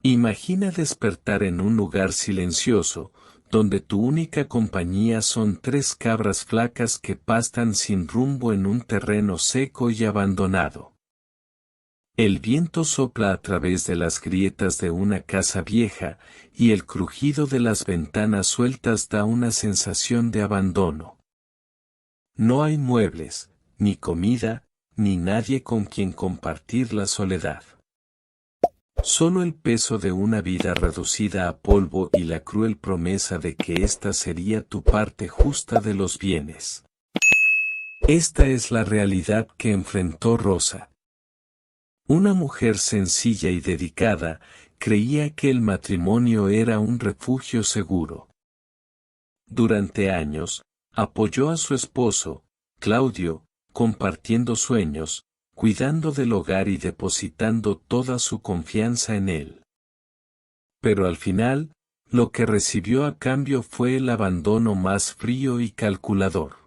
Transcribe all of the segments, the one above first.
Imagina despertar en un lugar silencioso, donde tu única compañía son 3 cabras flacas que pastan sin rumbo en un terreno seco y abandonado. El viento sopla a través de las grietas de una casa vieja, y el crujido de las ventanas sueltas da una sensación de abandono. No hay muebles, ni comida, ni nadie con quien compartir la soledad. Solo el peso de una vida reducida a polvo y la cruel promesa de que esta sería tu parte justa de los bienes. Esta es la realidad que enfrentó Rosa. Una mujer sencilla y dedicada, creía que el matrimonio era un refugio seguro. Durante años, apoyó a su esposo, Claudio, compartiendo sueños, cuidando del hogar y depositando toda su confianza en él. Pero al final, lo que recibió a cambio fue el abandono más frío y calculador.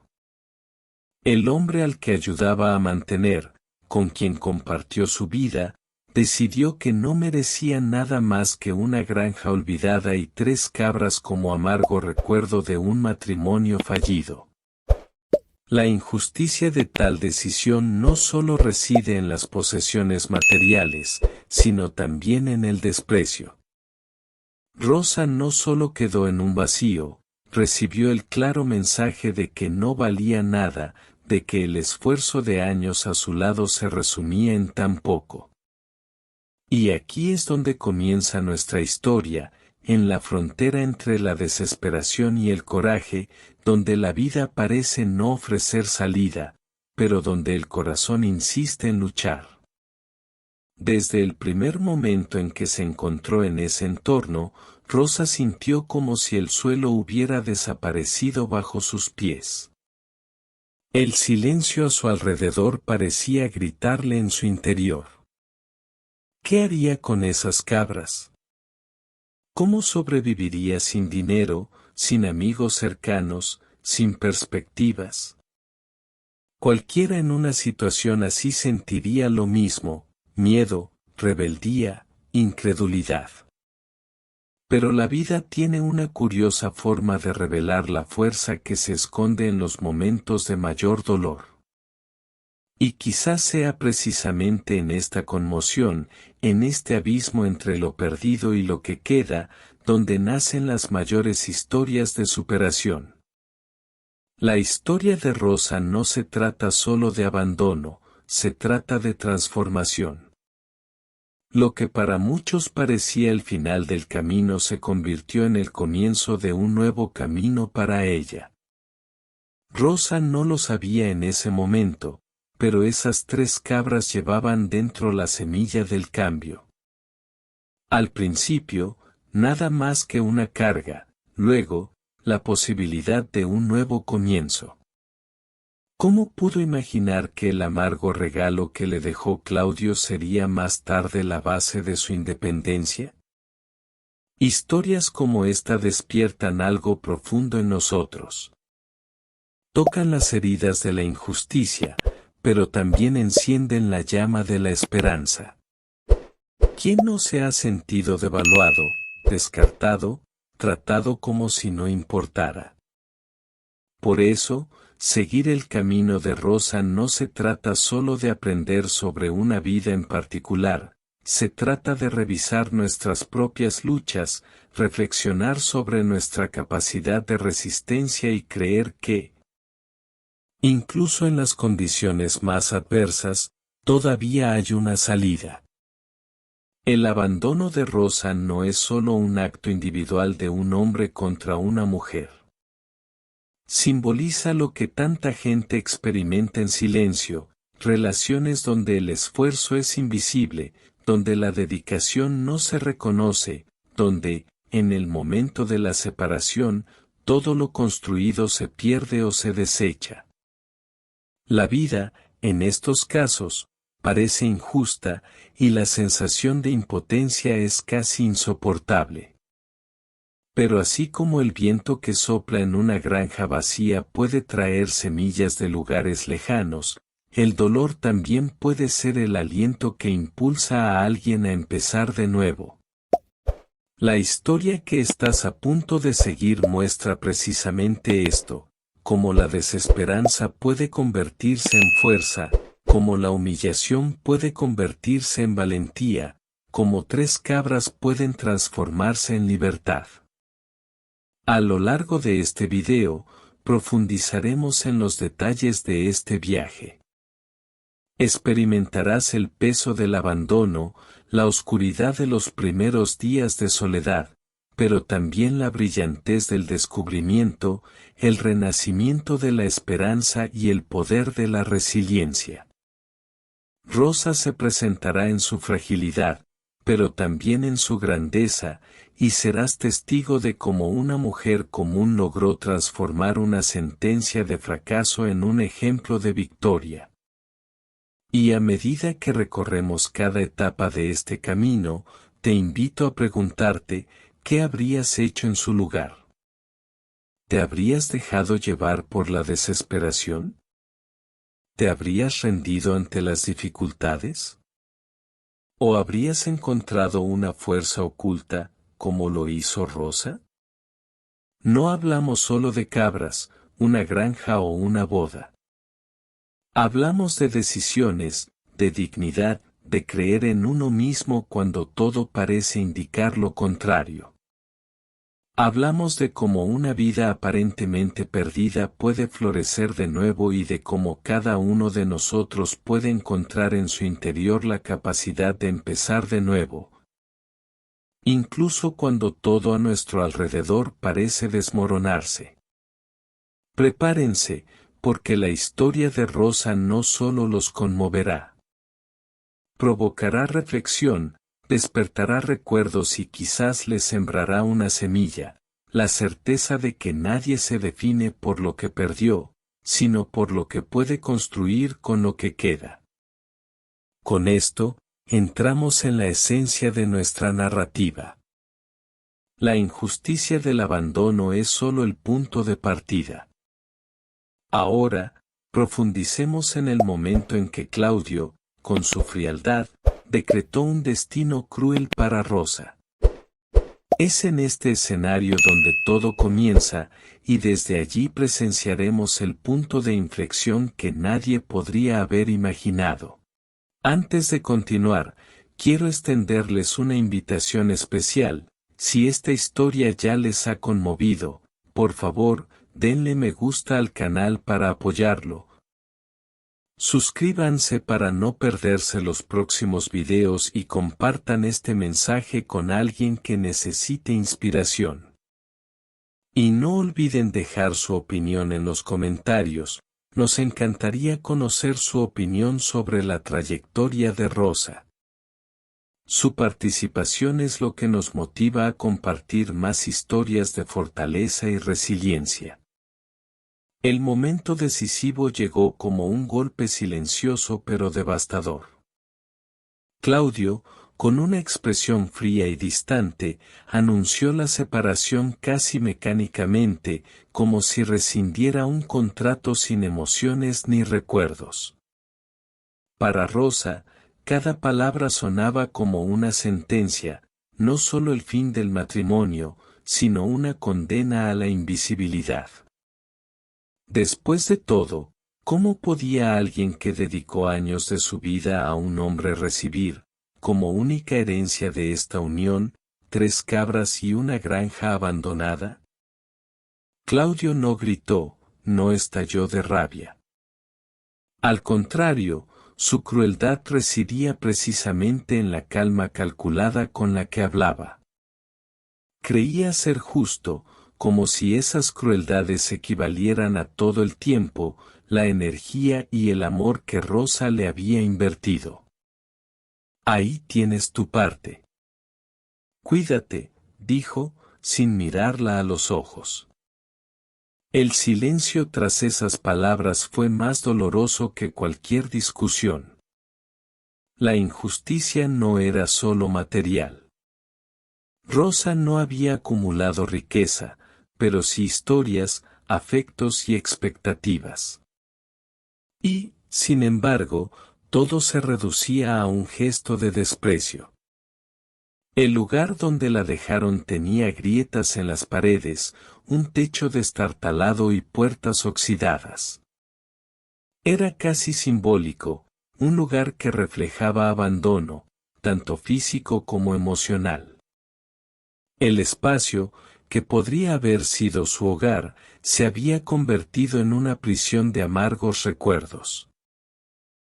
El hombre al que ayudaba a mantener, con quien compartió su vida, decidió que no merecía nada más que una granja olvidada y 3 cabras como amargo recuerdo de un matrimonio fallido. La injusticia de tal decisión no solo reside en las posesiones materiales, sino también en el desprecio. Rosa no solo quedó en un vacío, recibió el claro mensaje de que no valía nada, de que el esfuerzo de años a su lado se resumía en tan poco. Y aquí es donde comienza nuestra historia, en la frontera entre la desesperación y el coraje, donde la vida parece no ofrecer salida, pero donde el corazón insiste en luchar. Desde el primer momento en que se encontró en ese entorno, Rosa sintió como si el suelo hubiera desaparecido bajo sus pies. El silencio a su alrededor parecía gritarle en su interior. ¿Qué haría con esas cabras? ¿Cómo sobreviviría sin dinero, sin amigos cercanos, sin perspectivas? Cualquiera en una situación así sentiría lo mismo: miedo, rebeldía, incredulidad. Pero la vida tiene una curiosa forma de revelar la fuerza que se esconde en los momentos de mayor dolor. Y quizás sea precisamente en esta conmoción, en este abismo entre lo perdido y lo que queda, donde nacen las mayores historias de superación. La historia de Rosa no se trata solo de abandono, se trata de transformación. Lo que para muchos parecía el final del camino se convirtió en el comienzo de un nuevo camino para ella. Rosa no lo sabía en ese momento, pero esas 3 cabras llevaban dentro la semilla del cambio. Al principio, nada más que una carga, luego, la posibilidad de un nuevo comienzo. ¿Cómo pudo imaginar que el amargo regalo que le dejó Claudio sería más tarde la base de su independencia? Historias como esta despiertan algo profundo en nosotros. Tocan las heridas de la injusticia, pero también encienden la llama de la esperanza. ¿Quién no se ha sentido devaluado, descartado, tratado como si no importara? Por eso, seguir el camino de Rosa no se trata solo de aprender sobre una vida en particular, se trata de revisar nuestras propias luchas, reflexionar sobre nuestra capacidad de resistencia y creer que, incluso en las condiciones más adversas, todavía hay una salida. El abandono de Rosa no es solo un acto individual de un hombre contra una mujer. Simboliza lo que tanta gente experimenta en silencio, relaciones donde el esfuerzo es invisible, donde la dedicación no se reconoce, donde, en el momento de la separación, todo lo construido se pierde o se desecha. La vida, en estos casos, parece injusta, y la sensación de impotencia es casi insoportable. Pero así como el viento que sopla en una granja vacía puede traer semillas de lugares lejanos, el dolor también puede ser el aliento que impulsa a alguien a empezar de nuevo. La historia que estás a punto de seguir muestra precisamente esto, cómo la desesperanza puede convertirse en fuerza, cómo la humillación puede convertirse en valentía, cómo tres cabras pueden transformarse en libertad. A lo largo de este video, profundizaremos en los detalles de este viaje. Experimentarás el peso del abandono, la oscuridad de los primeros días de soledad, pero también la brillantez del descubrimiento, el renacimiento de la esperanza y el poder de la resiliencia. Rosa se presentará en su fragilidad, pero también en su grandeza, y serás testigo de cómo una mujer común logró transformar una sentencia de fracaso en un ejemplo de victoria. Y a medida que recorremos cada etapa de este camino, te invito a preguntarte, ¿qué habrías hecho en su lugar? ¿Te habrías dejado llevar por la desesperación? ¿Te habrías rendido ante las dificultades? ¿O habrías encontrado una fuerza oculta, como lo hizo Rosa? No hablamos solo de cabras, una granja o una boda. Hablamos de decisiones, de dignidad, de creer en uno mismo cuando todo parece indicar lo contrario. Hablamos de cómo una vida aparentemente perdida puede florecer de nuevo y de cómo cada uno de nosotros puede encontrar en su interior la capacidad de empezar de nuevo. Incluso cuando todo a nuestro alrededor parece desmoronarse. Prepárense, porque la historia de Rosa no solo los conmoverá. Provocará reflexión, despertará recuerdos y quizás les sembrará una semilla, la certeza de que nadie se define por lo que perdió, sino por lo que puede construir con lo que queda. Con esto, entramos en la esencia de nuestra narrativa. La injusticia del abandono es solo el punto de partida. Ahora, profundicemos en el momento en que Claudio, con su frialdad, decretó un destino cruel para Rosa. Es en este escenario donde todo comienza, y desde allí presenciaremos el punto de inflexión que nadie podría haber imaginado. Antes de continuar, quiero extenderles una invitación especial. Si esta historia ya les ha conmovido, por favor, denle me gusta al canal para apoyarlo. Suscríbanse para no perderse los próximos videos y compartan este mensaje con alguien que necesite inspiración. Y no olviden dejar su opinión en los comentarios, nos encantaría conocer su opinión sobre la trayectoria de Rosa. Su participación es lo que nos motiva a compartir más historias de fortaleza y resiliencia. El momento decisivo llegó como un golpe silencioso pero devastador. Claudio, con una expresión fría y distante, anunció la separación casi mecánicamente, como si rescindiera un contrato sin emociones ni recuerdos. Para Rosa, cada palabra sonaba como una sentencia, no solo el fin del matrimonio, sino una condena a la invisibilidad. Después de todo, ¿cómo podía alguien que dedicó años de su vida a un hombre recibir, como única herencia de esta unión, 3 cabras y una granja abandonada? Claudio no gritó, no estalló de rabia. Al contrario, su crueldad residía precisamente en la calma calculada con la que hablaba. Creía ser justo, como si esas crueldades equivalieran a todo el tiempo, la energía y el amor que Rosa le había invertido. Ahí tienes tu parte. Cuídate, dijo, sin mirarla a los ojos. El silencio tras esas palabras fue más doloroso que cualquier discusión. La injusticia no era solo material. Rosa no había acumulado riqueza, pero sí historias, afectos y expectativas. Y, sin embargo, todo se reducía a un gesto de desprecio. El lugar donde la dejaron tenía grietas en las paredes, un techo destartalado y puertas oxidadas. Era casi simbólico, un lugar que reflejaba abandono, tanto físico como emocional. El espacio, que podría haber sido su hogar, se había convertido en una prisión de amargos recuerdos.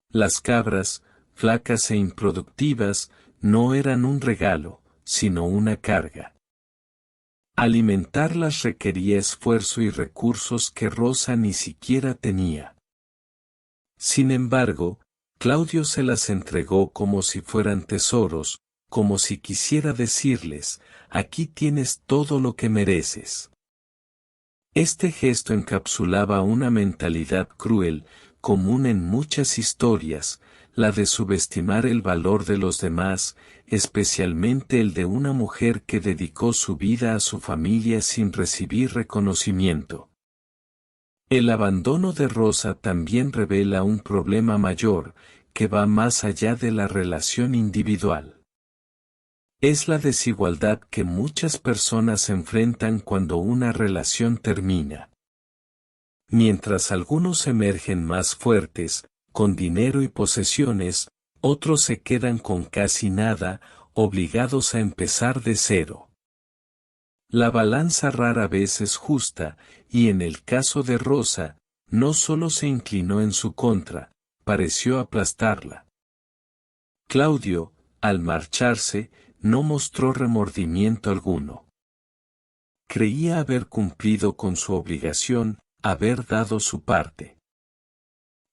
Las cabras, flacas e improductivas, no eran un regalo, sino una carga. Alimentarlas requería esfuerzo y recursos que Rosa ni siquiera tenía. Sin embargo, Claudio se las entregó como si fueran tesoros, como si quisiera decirles, aquí tienes todo lo que mereces. Este gesto encapsulaba una mentalidad cruel, común en muchas historias, la de subestimar el valor de los demás, especialmente el de una mujer que dedicó su vida a su familia sin recibir reconocimiento. El abandono de Rosa también revela un problema mayor, que va más allá de la relación individual. Es la desigualdad que muchas personas enfrentan cuando una relación termina. Mientras algunos emergen más fuertes, con dinero y posesiones, otros se quedan con casi nada, obligados a empezar de cero. La balanza rara vez es justa, y en el caso de Rosa, no solo se inclinó en su contra, pareció aplastarla. Claudio, al marcharse, no mostró remordimiento alguno. Creía haber cumplido con su obligación, haber dado su parte.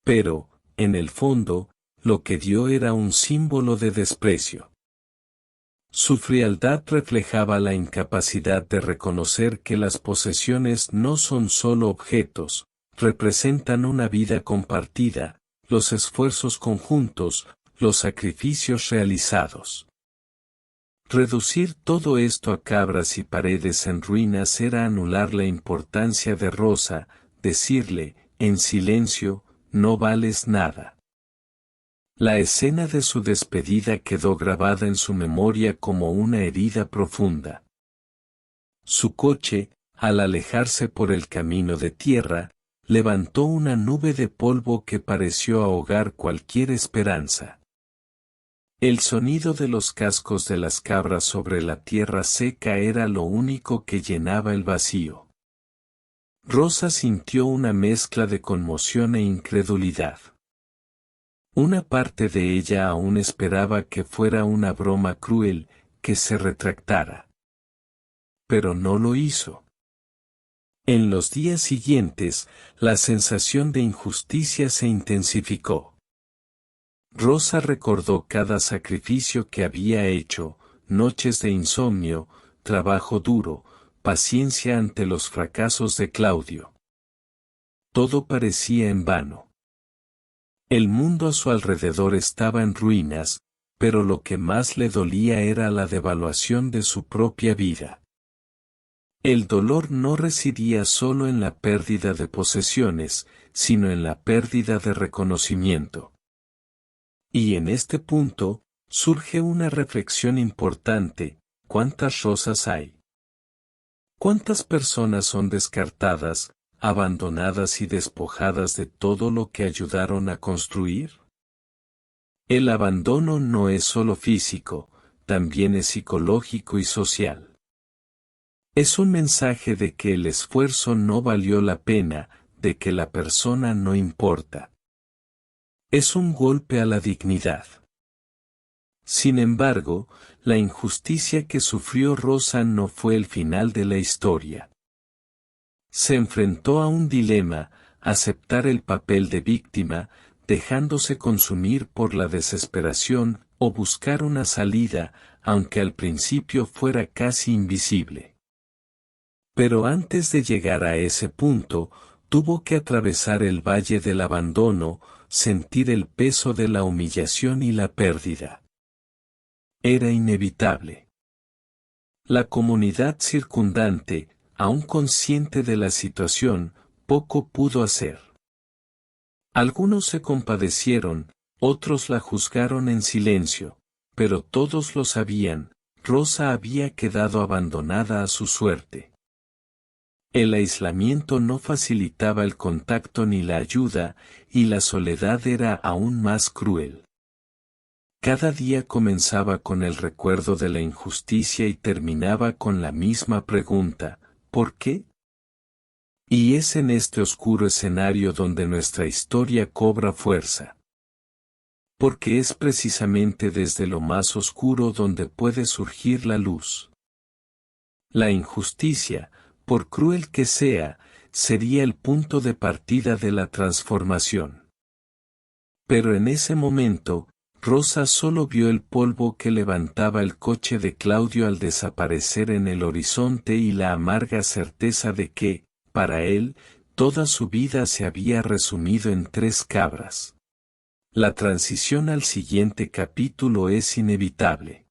Pero, en el fondo, lo que dio era un símbolo de desprecio. Su frialdad reflejaba la incapacidad de reconocer que las posesiones no son solo objetos, representan una vida compartida, los esfuerzos conjuntos, los sacrificios realizados. Reducir todo esto a cabras y paredes en ruinas era anular la importancia de Rosa, decirle, en silencio, no vales nada. La escena de su despedida quedó grabada en su memoria como una herida profunda. Su coche, al alejarse por el camino de tierra, levantó una nube de polvo que pareció ahogar cualquier esperanza. El sonido de los cascos de las cabras sobre la tierra seca era lo único que llenaba el vacío. Rosa sintió una mezcla de conmoción e incredulidad. Una parte de ella aún esperaba que fuera una broma cruel, que se retractara. Pero no lo hizo. En los días siguientes, la sensación de injusticia se intensificó. Rosa recordó cada sacrificio que había hecho, noches de insomnio, trabajo duro, paciencia ante los fracasos de Claudio. Todo parecía en vano. El mundo a su alrededor estaba en ruinas, pero lo que más le dolía era la devaluación de su propia vida. El dolor no residía solo en la pérdida de posesiones, sino en la pérdida de reconocimiento. Y en este punto, surge una reflexión importante: ¿cuántas Rosas hay? ¿Cuántas personas son descartadas, abandonadas y despojadas de todo lo que ayudaron a construir? El abandono no es solo físico, también es psicológico y social. Es un mensaje de que el esfuerzo no valió la pena, de que la persona no importa. Es un golpe a la dignidad. Sin embargo, la injusticia que sufrió Rosa no fue el final de la historia. Se enfrentó a un dilema: aceptar el papel de víctima, dejándose consumir por la desesperación, o buscar una salida, aunque al principio fuera casi invisible. Pero antes de llegar a ese punto, tuvo que atravesar el valle del abandono, sentir el peso de la humillación y la pérdida. Era inevitable. La comunidad circundante, aún consciente de la situación, poco pudo hacer. Algunos se compadecieron, otros la juzgaron en silencio, pero todos lo sabían: Rosa había quedado abandonada a su suerte. El aislamiento no facilitaba el contacto ni la ayuda, y la soledad era aún más cruel. Cada día comenzaba con el recuerdo de la injusticia y terminaba con la misma pregunta, ¿por qué? Y es en este oscuro escenario donde nuestra historia cobra fuerza. Porque es precisamente desde lo más oscuro donde puede surgir la luz. La injusticia, por cruel que sea, sería el punto de partida de la transformación. Pero en ese momento, Rosa solo vio el polvo que levantaba el coche de Claudio al desaparecer en el horizonte y la amarga certeza de que, para él, toda su vida se había resumido en 3 cabras. La transición al siguiente capítulo es inevitable.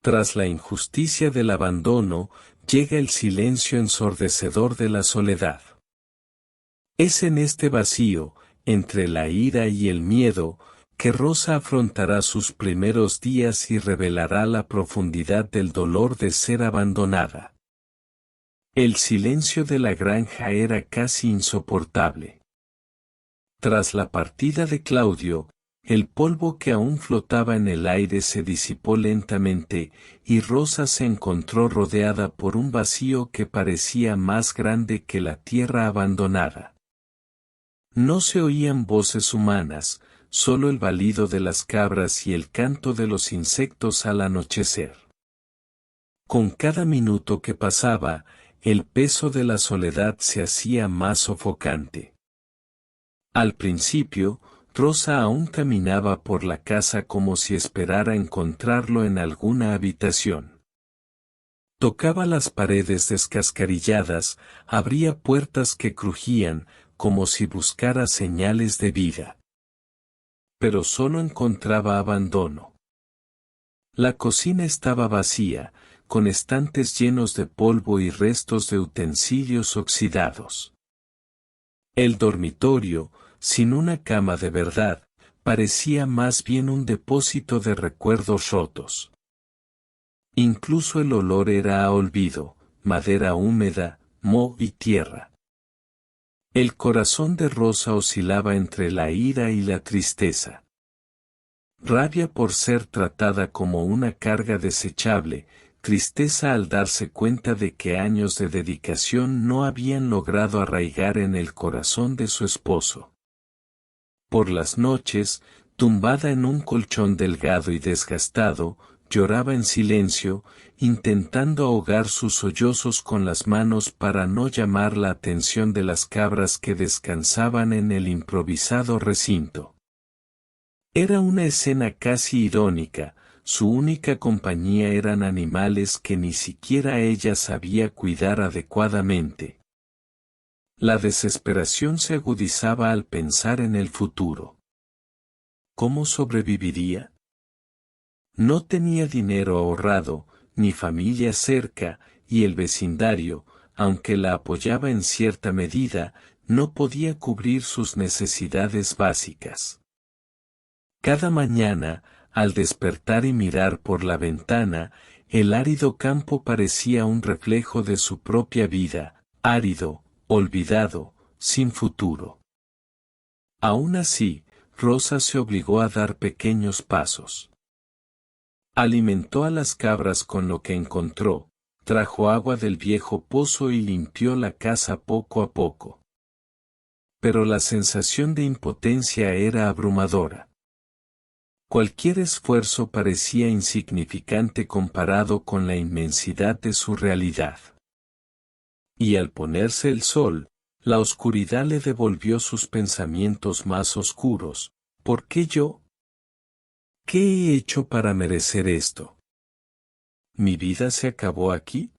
Tras la injusticia del abandono, llega el silencio ensordecedor de la soledad. Es en este vacío, entre la ira y el miedo, que Rosa afrontará sus primeros días y revelará la profundidad del dolor de ser abandonada. El silencio de la granja era casi insoportable. Tras la partida de Claudio, el polvo que aún flotaba en el aire se disipó lentamente, y Rosa se encontró rodeada por un vacío que parecía más grande que la tierra abandonada. No se oían voces humanas, solo el balido de las cabras y el canto de los insectos al anochecer. Con cada minuto que pasaba, el peso de la soledad se hacía más sofocante. Al principio, Rosa aún caminaba por la casa como si esperara encontrarlo en alguna habitación. Tocaba las paredes descascarilladas, abría puertas que crujían, como si buscara señales de vida. Pero solo encontraba abandono. La cocina estaba vacía, con estantes llenos de polvo y restos de utensilios oxidados. El dormitorio, sin una cama de verdad, parecía más bien un depósito de recuerdos rotos. Incluso el olor era a olvido, madera húmeda, moho y tierra. El corazón de Rosa oscilaba entre la ira y la tristeza. Rabia por ser tratada como una carga desechable, tristeza al darse cuenta de que años de dedicación no habían logrado arraigar en el corazón de su esposo. Por las noches, tumbada en un colchón delgado y desgastado, lloraba en silencio, intentando ahogar sus sollozos con las manos para no llamar la atención de las cabras que descansaban en el improvisado recinto. Era una escena casi irónica, su única compañía eran animales que ni siquiera ella sabía cuidar adecuadamente. La desesperación se agudizaba al pensar en el futuro. ¿Cómo sobreviviría? No tenía dinero ahorrado, ni familia cerca, y el vecindario, aunque la apoyaba en cierta medida, no podía cubrir sus necesidades básicas. Cada mañana, al despertar y mirar por la ventana, el árido campo parecía un reflejo de su propia vida, árido, olvidado, sin futuro. Aún así, Rosa se obligó a dar pequeños pasos. Alimentó a las cabras con lo que encontró, trajo agua del viejo pozo y limpió la casa poco a poco. Pero la sensación de impotencia era abrumadora. Cualquier esfuerzo parecía insignificante comparado con la inmensidad de su realidad. Y al ponerse el sol, la oscuridad le devolvió sus pensamientos más oscuros. ¿Por qué yo? ¿Qué he hecho para merecer esto? ¿Mi vida se acabó aquí?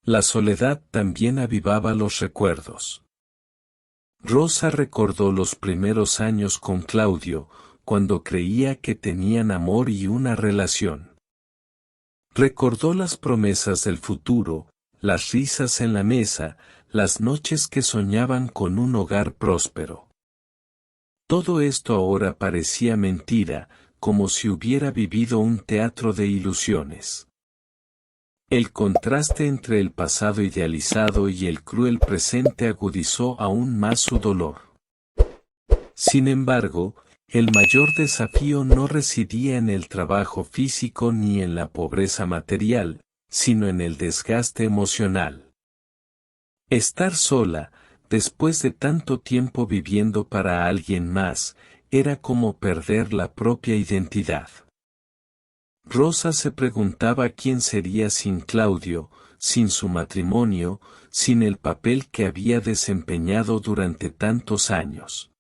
La soledad también avivaba los recuerdos. Rosa recordó los primeros años con Claudio, cuando creía que tenían amor y una relación. Recordó las promesas del futuro, las risas en la mesa, las noches que soñaban con un hogar próspero. Todo esto ahora parecía mentira, como si hubiera vivido un teatro de ilusiones. El contraste entre el pasado idealizado y el cruel presente agudizó aún más su dolor. Sin embargo, el mayor desafío no residía en el trabajo físico ni en la pobreza material, sino en el desgaste emocional. Estar sola, después de tanto tiempo viviendo para alguien más, era como perder la propia identidad. Rosa se preguntaba quién sería sin Claudio, sin su matrimonio, sin el papel que había desempeñado durante tantos años.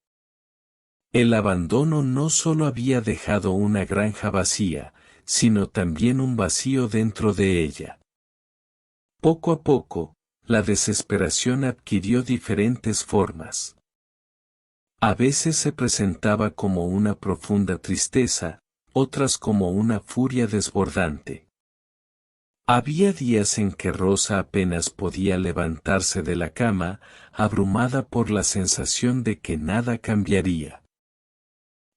El abandono no solo había dejado una granja vacía, sino también un vacío dentro de ella. Poco a poco, la desesperación adquirió diferentes formas. A veces se presentaba como una profunda tristeza, otras como una furia desbordante. Había días en que Rosa apenas podía levantarse de la cama, abrumada por la sensación de que nada cambiaría.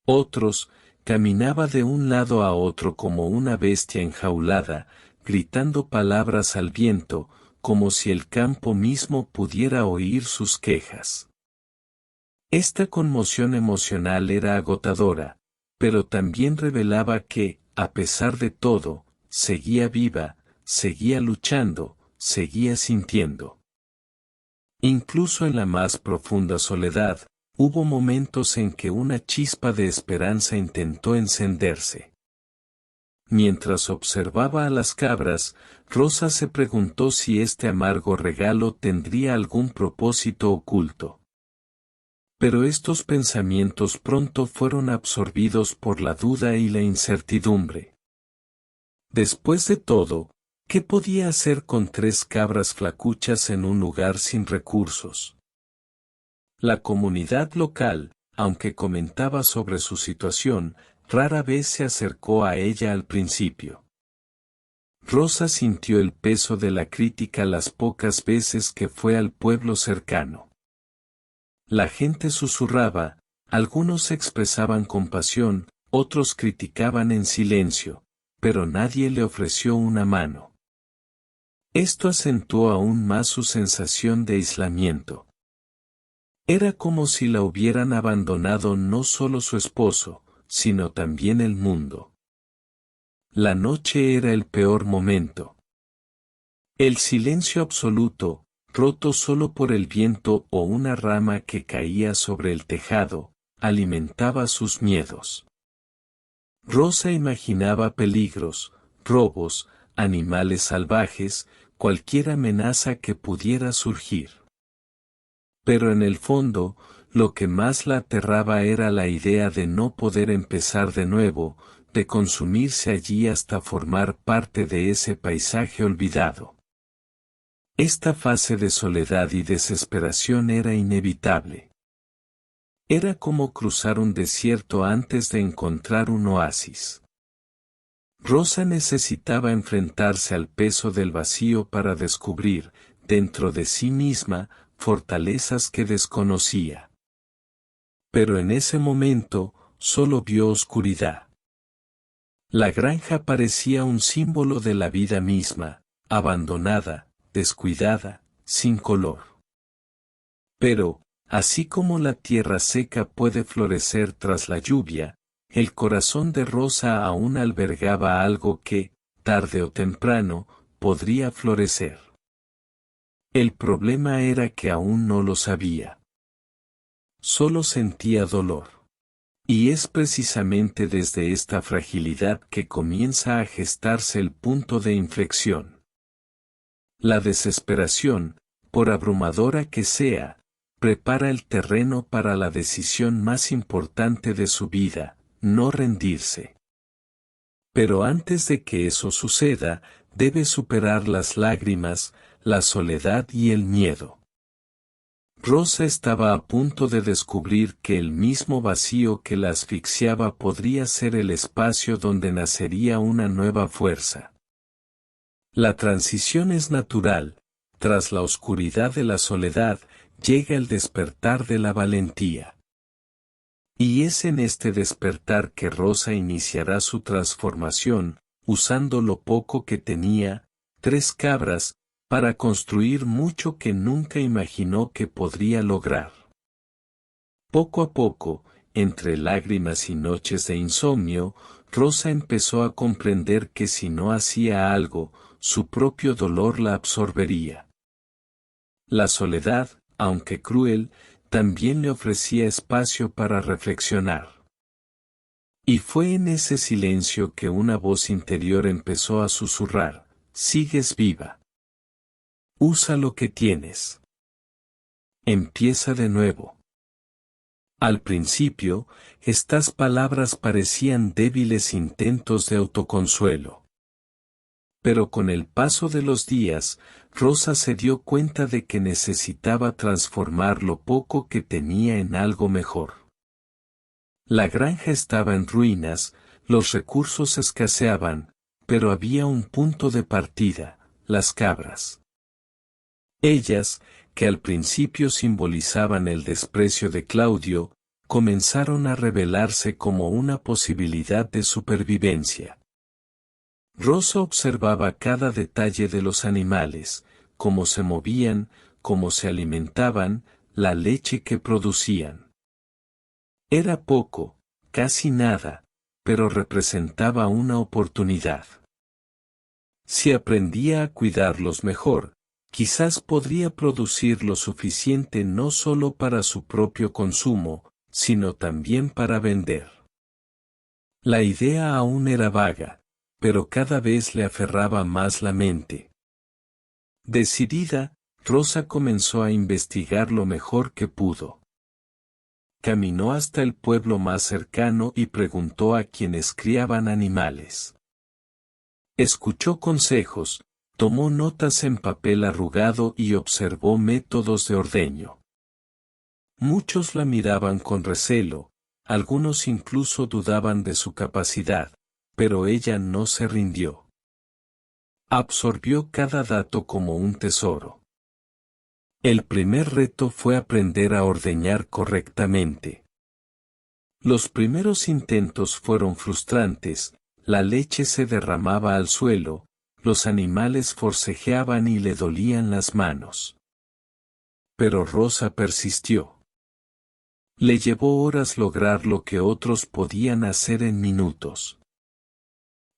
Otros, caminaba de un lado a otro como una bestia enjaulada, gritando palabras al viento, como si el campo mismo pudiera oír sus quejas. Esta conmoción emocional era agotadora, pero también revelaba que, a pesar de todo, seguía viva, seguía luchando, seguía sintiendo. Incluso en la más profunda soledad, hubo momentos en que una chispa de esperanza intentó encenderse. Mientras observaba a las cabras, Rosa se preguntó si este amargo regalo tendría algún propósito oculto. Pero estos pensamientos pronto fueron absorbidos por la duda y la incertidumbre. Después de todo, ¿qué podía hacer con 3 cabras flacuchas en un lugar sin recursos? La comunidad local, aunque comentaba sobre su situación, rara vez se acercó a ella al principio. Rosa sintió el peso de la crítica las pocas veces que fue al pueblo cercano. La gente susurraba, algunos expresaban compasión, otros criticaban en silencio, pero nadie le ofreció una mano. Esto acentuó aún más su sensación de aislamiento. Era como si la hubieran abandonado no solo su esposo, sino también el mundo. La noche era el peor momento. El silencio absoluto, roto solo por el viento o una rama que caía sobre el tejado, alimentaba sus miedos. Rosa imaginaba peligros, robos, animales salvajes, cualquier amenaza que pudiera surgir. Pero en el fondo, lo que más la aterraba era la idea de no poder empezar de nuevo, de consumirse allí hasta formar parte de ese paisaje olvidado. Esta fase de soledad y desesperación era inevitable. Era como cruzar un desierto antes de encontrar un oasis. Rosa necesitaba enfrentarse al peso del vacío para descubrir, dentro de sí misma, fortalezas que desconocía. Pero en ese momento, solo vio oscuridad. La granja parecía un símbolo de la vida misma, abandonada, descuidada, sin color. Pero, así como la tierra seca puede florecer tras la lluvia, el corazón de Rosa aún albergaba algo que, tarde o temprano, podría florecer. El problema era que aún no lo sabía. Solo sentía dolor. Y es precisamente desde esta fragilidad que comienza a gestarse el punto de inflexión. La desesperación, por abrumadora que sea, prepara el terreno para la decisión más importante de su vida, no rendirse. Pero antes de que eso suceda, debe superar las lágrimas, la soledad y el miedo. Rosa estaba a punto de descubrir que el mismo vacío que la asfixiaba podría ser el espacio donde nacería una nueva fuerza. La transición es natural, tras la oscuridad de la soledad, llega el despertar de la valentía. Y es en este despertar que Rosa iniciará su transformación, usando lo poco que tenía, 3 cabras, para construir mucho que nunca imaginó que podría lograr. Poco a poco, entre lágrimas y noches de insomnio, Rosa empezó a comprender que si no hacía algo, su propio dolor la absorbería. La soledad, aunque cruel, también le ofrecía espacio para reflexionar. Y fue en ese silencio que una voz interior empezó a susurrar: sigues viva. Usa lo que tienes. Empieza de nuevo. Al principio, estas palabras parecían débiles intentos de autoconsuelo. Pero con el paso de los días, Rosa se dio cuenta de que necesitaba transformar lo poco que tenía en algo mejor. La granja estaba en ruinas, los recursos escaseaban, pero había un punto de partida: las cabras. Ellas, que al principio simbolizaban el desprecio de Claudio, comenzaron a revelarse como una posibilidad de supervivencia. Rosa observaba cada detalle de los animales: cómo se movían, cómo se alimentaban, la leche que producían. Era poco, casi nada, pero representaba una oportunidad. Si aprendía a cuidarlos mejor, quizás podría producir lo suficiente no solo para su propio consumo, sino también para vender. La idea aún era vaga, pero cada vez le aferraba más la mente. Decidida, Rosa comenzó a investigar lo mejor que pudo. Caminó hasta el pueblo más cercano y preguntó a quienes criaban animales. Escuchó consejos, tomó notas en papel arrugado y observó métodos de ordeño. Muchos la miraban con recelo, algunos incluso dudaban de su capacidad, pero ella no se rindió. Absorbió cada dato como un tesoro. El primer reto fue aprender a ordeñar correctamente. Los primeros intentos fueron frustrantes: la leche se derramaba al suelo, los animales forcejeaban y le dolían las manos. Pero Rosa persistió. Le llevó horas lograr lo que otros podían hacer en minutos.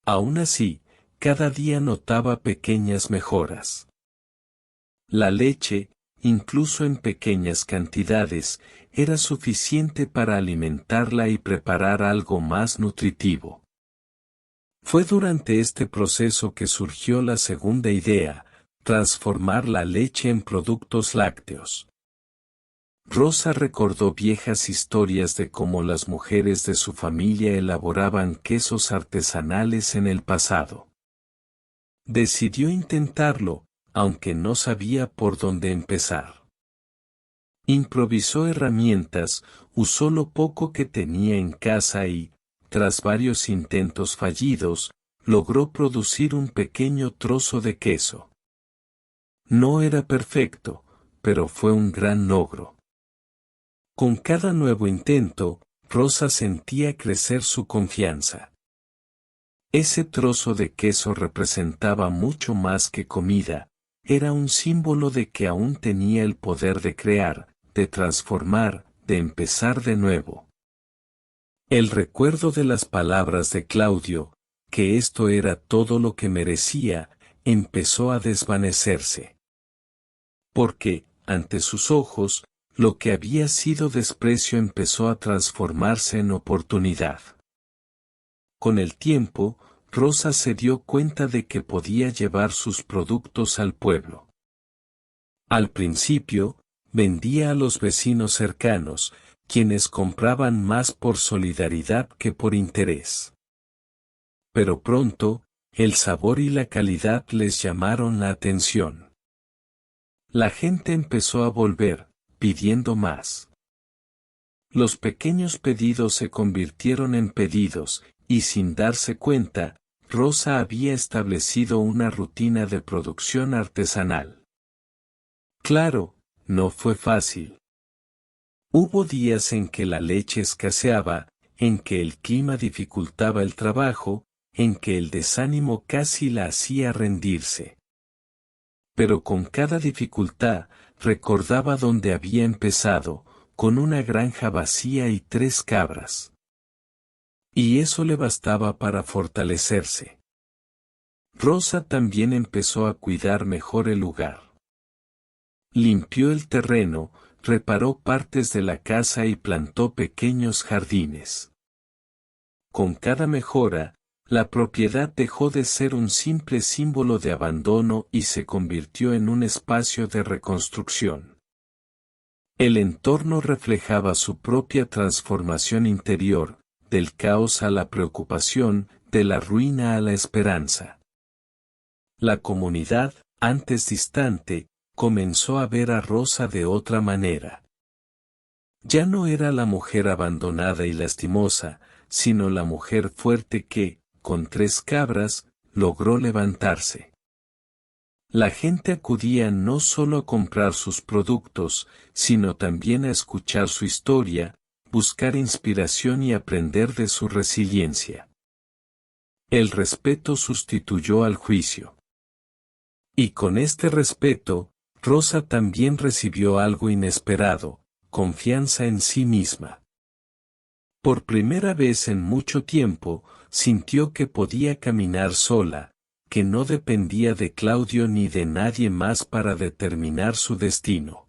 Aún así, cada día notaba pequeñas mejoras. La leche, incluso en pequeñas cantidades, era suficiente para alimentarla y preparar algo más nutritivo. Fue durante este proceso que surgió la segunda idea: transformar la leche en productos lácteos. Rosa recordó viejas historias de cómo las mujeres de su familia elaboraban quesos artesanales en el pasado. Decidió intentarlo, aunque no sabía por dónde empezar. Improvisó herramientas, usó lo poco que tenía en casa y, tras varios intentos fallidos, logró producir un pequeño trozo de queso. No era perfecto, pero fue un gran logro. Con cada nuevo intento, Rosa sentía crecer su confianza. Ese trozo de queso representaba mucho más que comida, era un símbolo de que aún tenía el poder de crear, de transformar, de empezar de nuevo. El recuerdo de las palabras de Claudio, que esto era todo lo que merecía, empezó a desvanecerse. Porque, ante sus ojos, lo que había sido desprecio empezó a transformarse en oportunidad. Con el tiempo, Rosa se dio cuenta de que podía llevar sus productos al pueblo. Al principio, vendía a los vecinos cercanos, quienes compraban más por solidaridad que por interés. Pero pronto, el sabor y la calidad les llamaron la atención. La gente empezó a volver, pidiendo más. Los pequeños pedidos se convirtieron en pedidos, y sin darse cuenta, Rosa había establecido una rutina de producción artesanal. Claro, no fue fácil. Hubo días en que la leche escaseaba, en que el clima dificultaba el trabajo, en que el desánimo casi la hacía rendirse. Pero con cada dificultad, recordaba dónde había empezado, con una granja vacía y 3 cabras. Y eso le bastaba para fortalecerse. Rosa también empezó a cuidar mejor el lugar. Limpió el terreno, reparó partes de la casa y plantó pequeños jardines. Con cada mejora, la propiedad dejó de ser un simple símbolo de abandono y se convirtió en un espacio de reconstrucción. El entorno reflejaba su propia transformación interior, del caos a la preocupación, de la ruina a la esperanza. La comunidad, antes distante, comenzó a ver a Rosa de otra manera. Ya no era la mujer abandonada y lastimosa, sino la mujer fuerte que, con 3 cabras, logró levantarse. La gente acudía no solo a comprar sus productos, sino también a escuchar su historia, buscar inspiración y aprender de su resiliencia. El respeto sustituyó al juicio. Y con este respeto, Rosa también recibió algo inesperado, confianza en sí misma. Por primera vez en mucho tiempo, sintió que podía caminar sola, que no dependía de Claudio ni de nadie más para determinar su destino.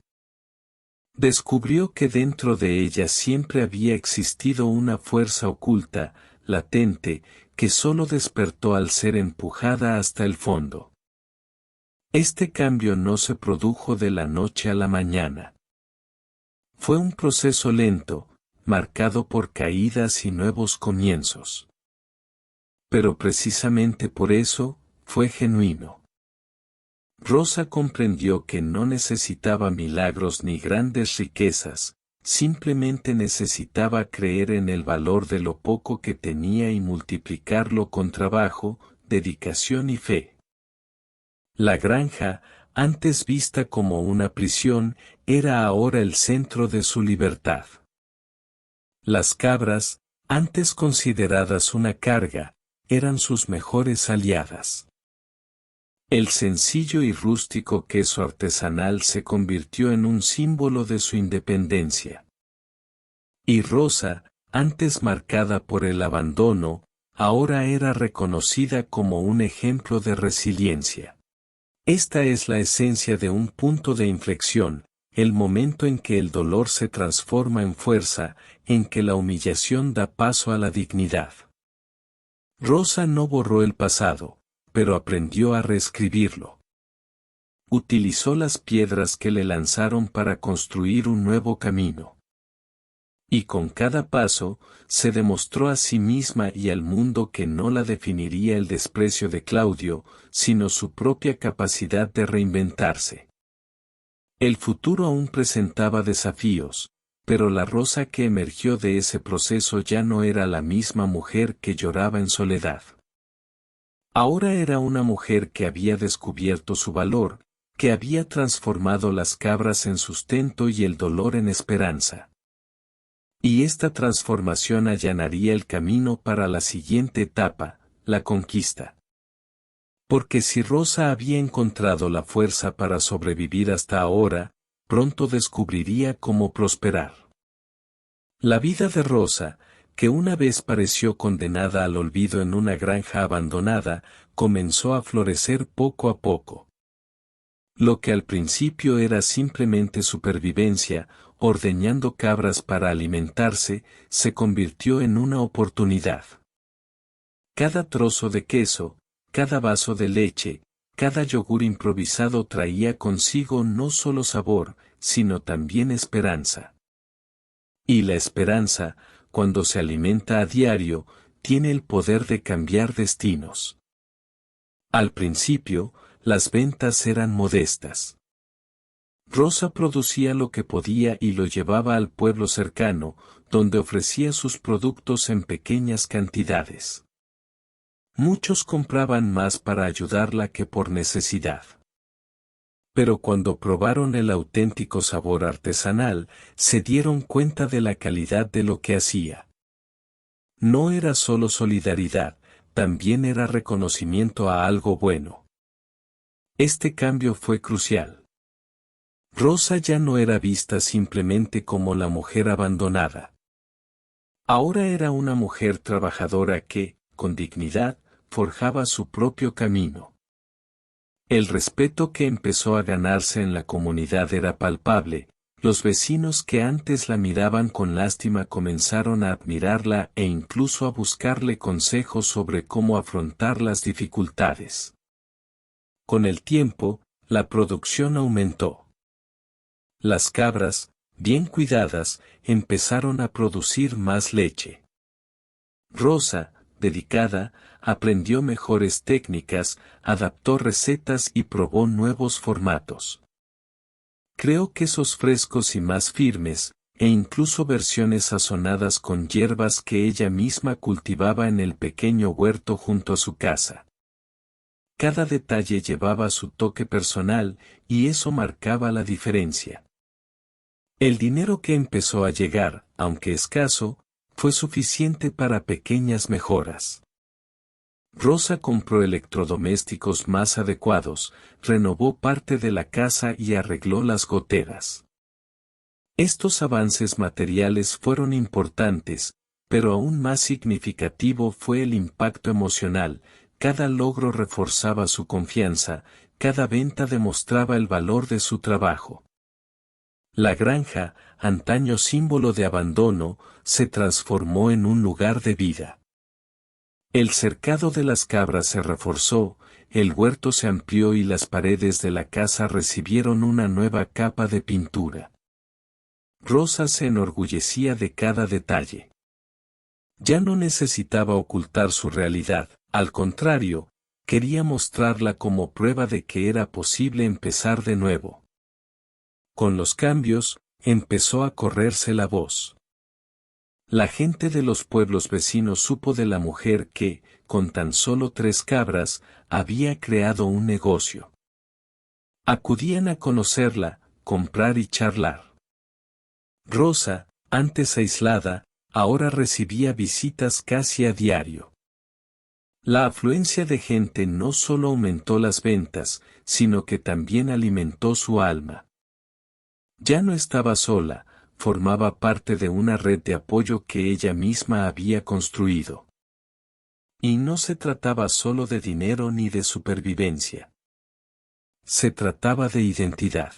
Descubrió que dentro de ella siempre había existido una fuerza oculta, latente, que solo despertó al ser empujada hasta el fondo. Este cambio no se produjo de la noche a la mañana. Fue un proceso lento, marcado por caídas y nuevos comienzos. Pero precisamente por eso, fue genuino. Rosa comprendió que no necesitaba milagros ni grandes riquezas, simplemente necesitaba creer en el valor de lo poco que tenía y multiplicarlo con trabajo, dedicación y fe. La granja, antes vista como una prisión, era ahora el centro de su libertad. Las cabras, antes consideradas una carga, eran sus mejores aliadas. El sencillo y rústico queso artesanal se convirtió en un símbolo de su independencia. Y Rosa, antes marcada por el abandono, ahora era reconocida como un ejemplo de resiliencia. Esta es la esencia de un punto de inflexión, el momento en que el dolor se transforma en fuerza, en que la humillación da paso a la dignidad. Rosa no borró el pasado, pero aprendió a reescribirlo. Utilizó las piedras que le lanzaron para construir un nuevo camino. Y con cada paso, se demostró a sí misma y al mundo que no la definiría el desprecio de Claudio, sino su propia capacidad de reinventarse. El futuro aún presentaba desafíos, pero la Rosa que emergió de ese proceso ya no era la misma mujer que lloraba en soledad. Ahora era una mujer que había descubierto su valor, que había transformado las cabras en sustento y el dolor en esperanza. Y esta transformación allanaría el camino para la siguiente etapa, la conquista. Porque si Rosa había encontrado la fuerza para sobrevivir hasta ahora, pronto descubriría cómo prosperar. La vida de Rosa, que una vez pareció condenada al olvido en una granja abandonada, comenzó a florecer poco a poco. Lo que al principio era simplemente supervivencia, ordeñando cabras para alimentarse, se convirtió en una oportunidad. Cada trozo de queso, cada vaso de leche, cada yogur improvisado traía consigo no solo sabor, sino también esperanza. Y la esperanza, cuando se alimenta a diario, tiene el poder de cambiar destinos. Al principio, las ventas eran modestas. Rosa producía lo que podía y lo llevaba al pueblo cercano, donde ofrecía sus productos en pequeñas cantidades. Muchos compraban más para ayudarla que por necesidad. Pero cuando probaron el auténtico sabor artesanal, se dieron cuenta de la calidad de lo que hacía. No era solo solidaridad, también era reconocimiento a algo bueno. Este cambio fue crucial. Rosa ya no era vista simplemente como la mujer abandonada. Ahora era una mujer trabajadora que, con dignidad, forjaba su propio camino. El respeto que empezó a ganarse en la comunidad era palpable, los vecinos que antes la miraban con lástima comenzaron a admirarla e incluso a buscarle consejos sobre cómo afrontar las dificultades. Con el tiempo, la producción aumentó. Las cabras, bien cuidadas, empezaron a producir más leche. Rosa, dedicada, aprendió mejores técnicas, adaptó recetas y probó nuevos formatos. Creó quesos frescos y más firmes, e incluso versiones sazonadas con hierbas que ella misma cultivaba en el pequeño huerto junto a su casa. Cada detalle llevaba su toque personal, y eso marcaba la diferencia. El dinero que empezó a llegar, aunque escaso, fue suficiente para pequeñas mejoras. Rosa compró electrodomésticos más adecuados, renovó parte de la casa y arregló las goteras. Estos avances materiales fueron importantes, pero aún más significativo fue el impacto emocional. Cada logro reforzaba su confianza, cada venta demostraba el valor de su trabajo. La granja, antaño símbolo de abandono, se transformó en un lugar de vida. El cercado de las cabras se reforzó, el huerto se amplió y las paredes de la casa recibieron una nueva capa de pintura. Rosa se enorgullecía de cada detalle. Ya no necesitaba ocultar su realidad, al contrario, quería mostrarla como prueba de que era posible empezar de nuevo. Con los cambios, empezó a correrse la voz. La gente de los pueblos vecinos supo de la mujer que, con tan solo 3 cabras, había creado un negocio. Acudían a conocerla, comprar y charlar. Rosa, antes aislada, ahora recibía visitas casi a diario. La afluencia de gente no solo aumentó las ventas, sino que también alimentó su alma. Ya no estaba sola, formaba parte de una red de apoyo que ella misma había construido. Y no se trataba solo de dinero ni de supervivencia. Se trataba de identidad.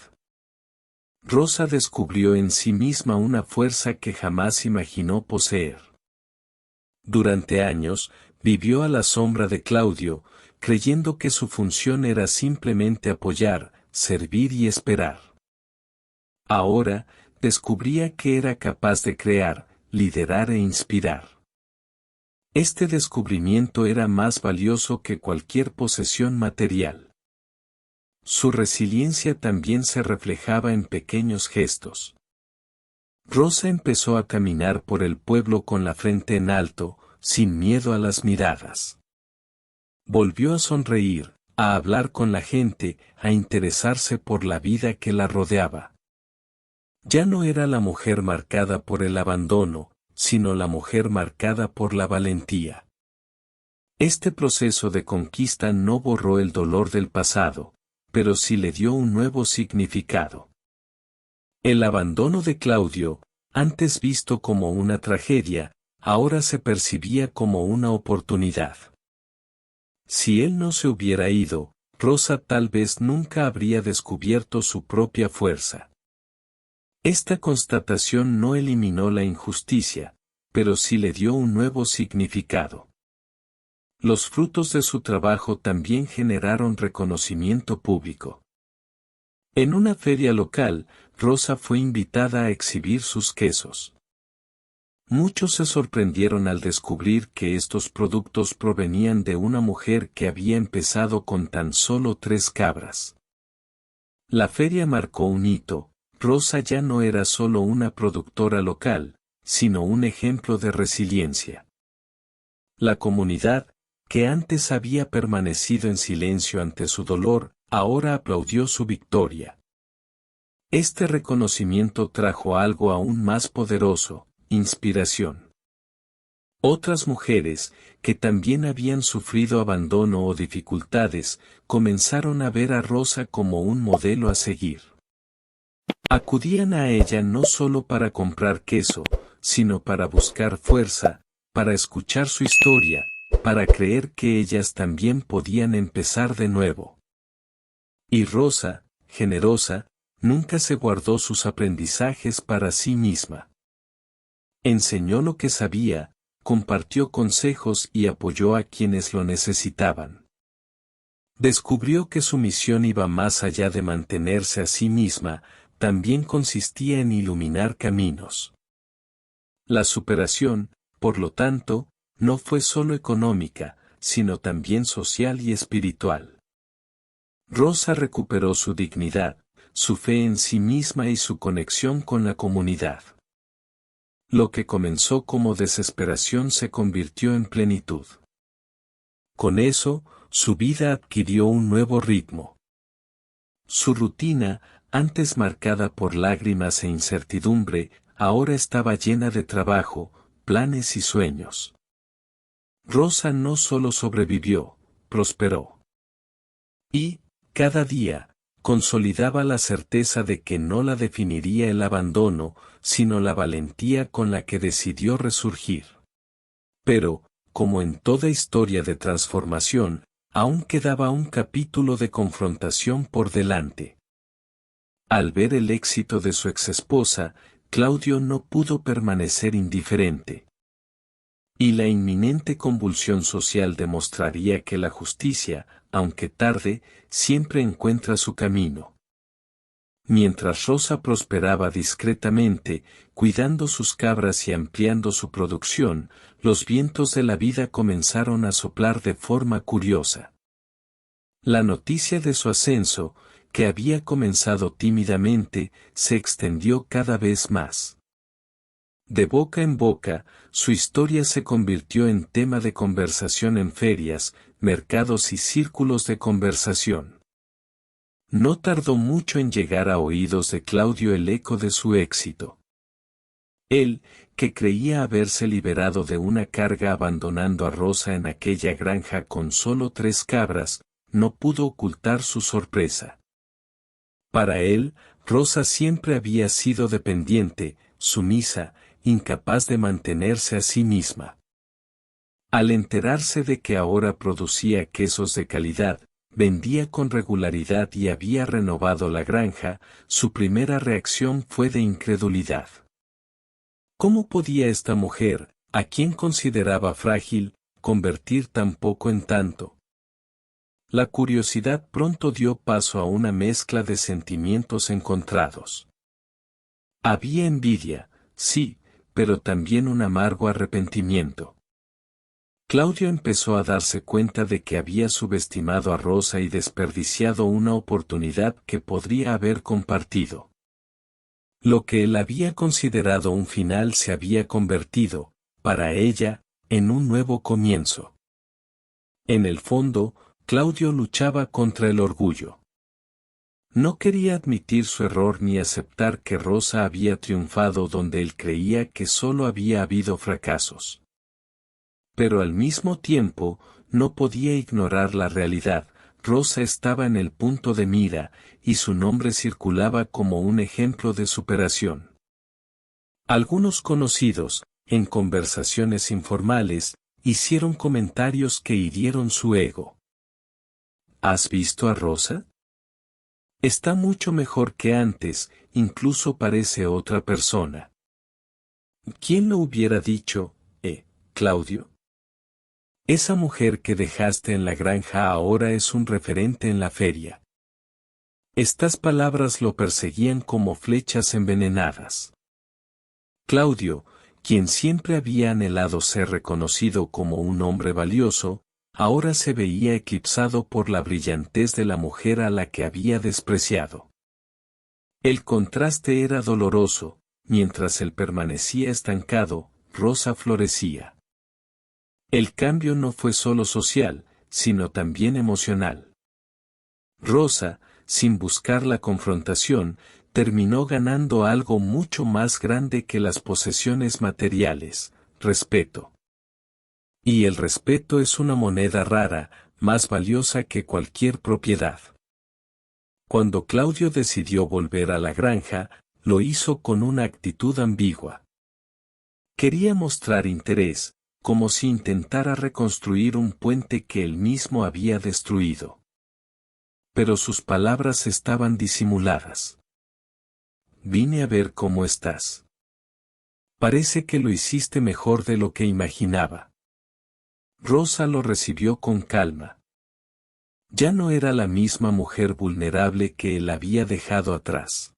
Rosa descubrió en sí misma una fuerza que jamás imaginó poseer. Durante años, vivió a la sombra de Claudio, creyendo que su función era simplemente apoyar, servir y esperar. Ahora, descubría que era capaz de crear, liderar e inspirar. Este descubrimiento era más valioso que cualquier posesión material. Su resiliencia también se reflejaba en pequeños gestos. Rosa empezó a caminar por el pueblo con la frente en alto, sin miedo a las miradas. Volvió a sonreír, a hablar con la gente, a interesarse por la vida que la rodeaba. Ya no era la mujer marcada por el abandono, sino la mujer marcada por la valentía. Este proceso de conquista no borró el dolor del pasado, pero sí le dio un nuevo significado. El abandono de Claudio, antes visto como una tragedia, ahora se percibía como una oportunidad. Si él no se hubiera ido, Rosa tal vez nunca habría descubierto su propia fuerza. Esta constatación no eliminó la injusticia, pero sí le dio un nuevo significado. Los frutos de su trabajo también generaron reconocimiento público. En una feria local, Rosa fue invitada a exhibir sus quesos. Muchos se sorprendieron al descubrir que estos productos provenían de una mujer que había empezado con tan solo 3 cabras. La feria marcó un hito. Rosa ya no era solo una productora local, sino un ejemplo de resiliencia. La comunidad, que antes había permanecido en silencio ante su dolor, ahora aplaudió su victoria. Este reconocimiento trajo algo aún más poderoso, inspiración. Otras mujeres, que también habían sufrido abandono o dificultades, comenzaron a ver a Rosa como un modelo a seguir. Acudían a ella no solo para comprar queso, sino para buscar fuerza, para escuchar su historia, para creer que ellas también podían empezar de nuevo. Y Rosa, generosa, nunca se guardó sus aprendizajes para sí misma. Enseñó lo que sabía, compartió consejos y apoyó a quienes lo necesitaban. Descubrió que su misión iba más allá de mantenerse a sí misma, también consistía en iluminar caminos. La superación, por lo tanto, no fue solo económica, sino también social y espiritual. Rosa recuperó su dignidad, su fe en sí misma y su conexión con la comunidad. Lo que comenzó como desesperación se convirtió en plenitud. Con eso, su vida adquirió un nuevo ritmo. Su rutina, antes marcada por lágrimas e incertidumbre, ahora estaba llena de trabajo, planes y sueños. Rosa no solo sobrevivió, prosperó. Y, cada día, consolidaba la certeza de que no la definiría el abandono, sino la valentía con la que decidió resurgir. Pero, como en toda historia de transformación, aún quedaba un capítulo de confrontación por delante. Al ver el éxito de su exesposa, Claudio no pudo permanecer indiferente. Y la inminente convulsión social demostraría que la justicia, aunque tarde, siempre encuentra su camino. Mientras Rosa prosperaba discretamente, cuidando sus cabras y ampliando su producción, los vientos de la vida comenzaron a soplar de forma curiosa. La noticia de su ascenso, que había comenzado tímidamente, se extendió cada vez más. De boca en boca, su historia se convirtió en tema de conversación en ferias, mercados y círculos de conversación. No tardó mucho en llegar a oídos de Claudio el eco de su éxito. Él, que creía haberse liberado de una carga abandonando a Rosa en aquella granja con solo 3 cabras, no pudo ocultar su sorpresa. Para él, Rosa siempre había sido dependiente, sumisa, incapaz de mantenerse a sí misma. Al enterarse de que ahora producía quesos de calidad, vendía con regularidad y había renovado la granja, su primera reacción fue de incredulidad. ¿Cómo podía esta mujer, a quien consideraba frágil, convertir tan poco en tanto? La curiosidad pronto dio paso a una mezcla de sentimientos encontrados. Había envidia, sí, pero también un amargo arrepentimiento. Claudio empezó a darse cuenta de que había subestimado a Rosa y desperdiciado una oportunidad que podría haber compartido. Lo que él había considerado un final se había convertido, para ella, en un nuevo comienzo. En el fondo, Claudio luchaba contra el orgullo. No quería admitir su error ni aceptar que Rosa había triunfado donde él creía que solo había habido fracasos. Pero al mismo tiempo, no podía ignorar la realidad. Rosa estaba en el punto de mira, y su nombre circulaba como un ejemplo de superación. Algunos conocidos, en conversaciones informales, hicieron comentarios que hirieron su ego. ¿Has visto a Rosa? Está mucho mejor que antes, incluso parece otra persona. ¿Quién lo hubiera dicho, Claudio? Esa mujer que dejaste en la granja ahora es un referente en la feria. Estas palabras lo perseguían como flechas envenenadas. Claudio, quien siempre había anhelado ser reconocido como un hombre valioso, ahora se veía eclipsado por la brillantez de la mujer a la que había despreciado. El contraste era doloroso, mientras él permanecía estancado, Rosa florecía. El cambio no fue solo social, sino también emocional. Rosa, sin buscar la confrontación, terminó ganando algo mucho más grande que las posesiones materiales: respeto. Y el respeto es una moneda rara, más valiosa que cualquier propiedad. Cuando Claudio decidió volver a la granja, lo hizo con una actitud ambigua. Quería mostrar interés, como si intentara reconstruir un puente que él mismo había destruido. Pero sus palabras estaban disimuladas. Vine a ver cómo estás. Parece que lo hiciste mejor de lo que imaginaba. Rosa lo recibió con calma. Ya no era la misma mujer vulnerable que él había dejado atrás.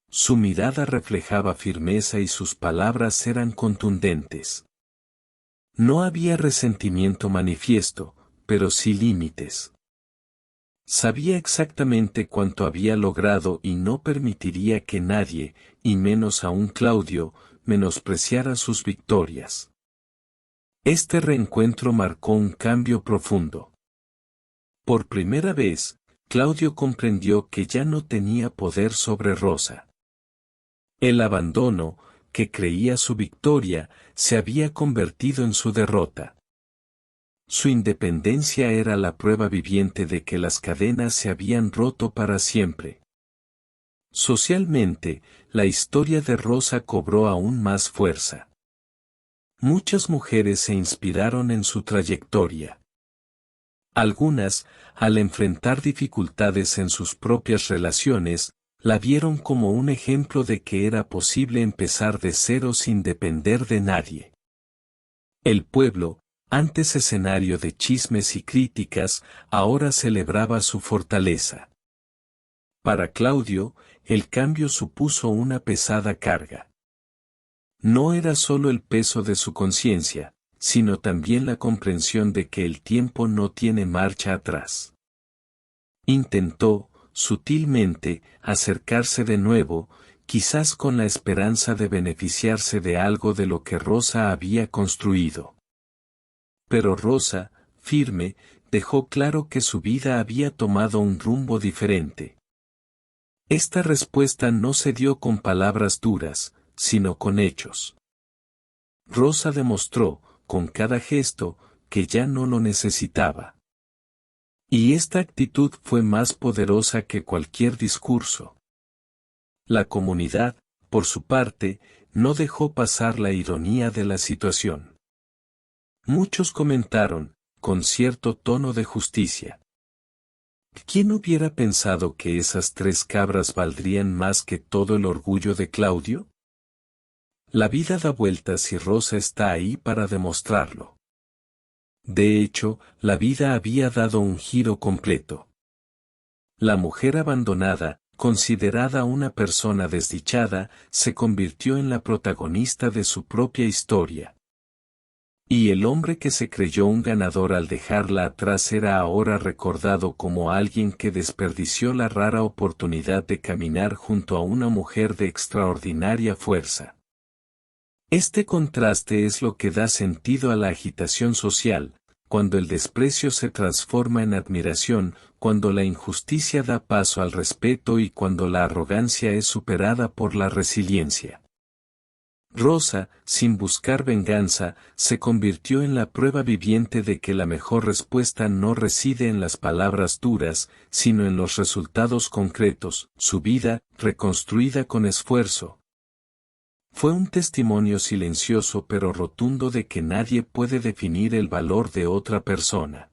Su mirada reflejaba firmeza y sus palabras eran contundentes. No había resentimiento manifiesto, pero sí límites. Sabía exactamente cuánto había logrado y no permitiría que nadie, y menos aún Claudio, menospreciara sus victorias. Este reencuentro marcó un cambio profundo. Por primera vez, Claudio comprendió que ya no tenía poder sobre Rosa. El abandono, que creía su victoria, se había convertido en su derrota. Su independencia era la prueba viviente de que las cadenas se habían roto para siempre. Socialmente, la historia de Rosa cobró aún más fuerza. Muchas mujeres se inspiraron en su trayectoria. Algunas, al enfrentar dificultades en sus propias relaciones, la vieron como un ejemplo de que era posible empezar de cero sin depender de nadie. El pueblo, antes escenario de chismes y críticas, ahora celebraba su fortaleza. Para Claudio, el cambio supuso una pesada carga. No era solo el peso de su conciencia, sino también la comprensión de que el tiempo no tiene marcha atrás. Intentó, sutilmente, acercarse de nuevo, quizás con la esperanza de beneficiarse de algo de lo que Rosa había construido. Pero Rosa, firme, dejó claro que su vida había tomado un rumbo diferente. Esta respuesta no se dio con palabras duras, sino con hechos. Rosa demostró, con cada gesto, que ya no lo necesitaba. Y esta actitud fue más poderosa que cualquier discurso. La comunidad, por su parte, no dejó pasar la ironía de la situación. Muchos comentaron, con cierto tono de justicia: ¿quién hubiera pensado que esas 3 cabras valdrían más que todo el orgullo de Claudio? La vida da vueltas y Rosa está ahí para demostrarlo. De hecho, la vida había dado un giro completo. La mujer abandonada, considerada una persona desdichada, se convirtió en la protagonista de su propia historia. Y el hombre que se creyó un ganador al dejarla atrás era ahora recordado como alguien que desperdició la rara oportunidad de caminar junto a una mujer de extraordinaria fuerza. Este contraste es lo que da sentido a la agitación social, cuando el desprecio se transforma en admiración, cuando la injusticia da paso al respeto y cuando la arrogancia es superada por la resiliencia. Rosa, sin buscar venganza, se convirtió en la prueba viviente de que la mejor respuesta no reside en las palabras duras, sino en los resultados concretos: su vida, reconstruida con esfuerzo. Fue un testimonio silencioso pero rotundo de que nadie puede definir el valor de otra persona.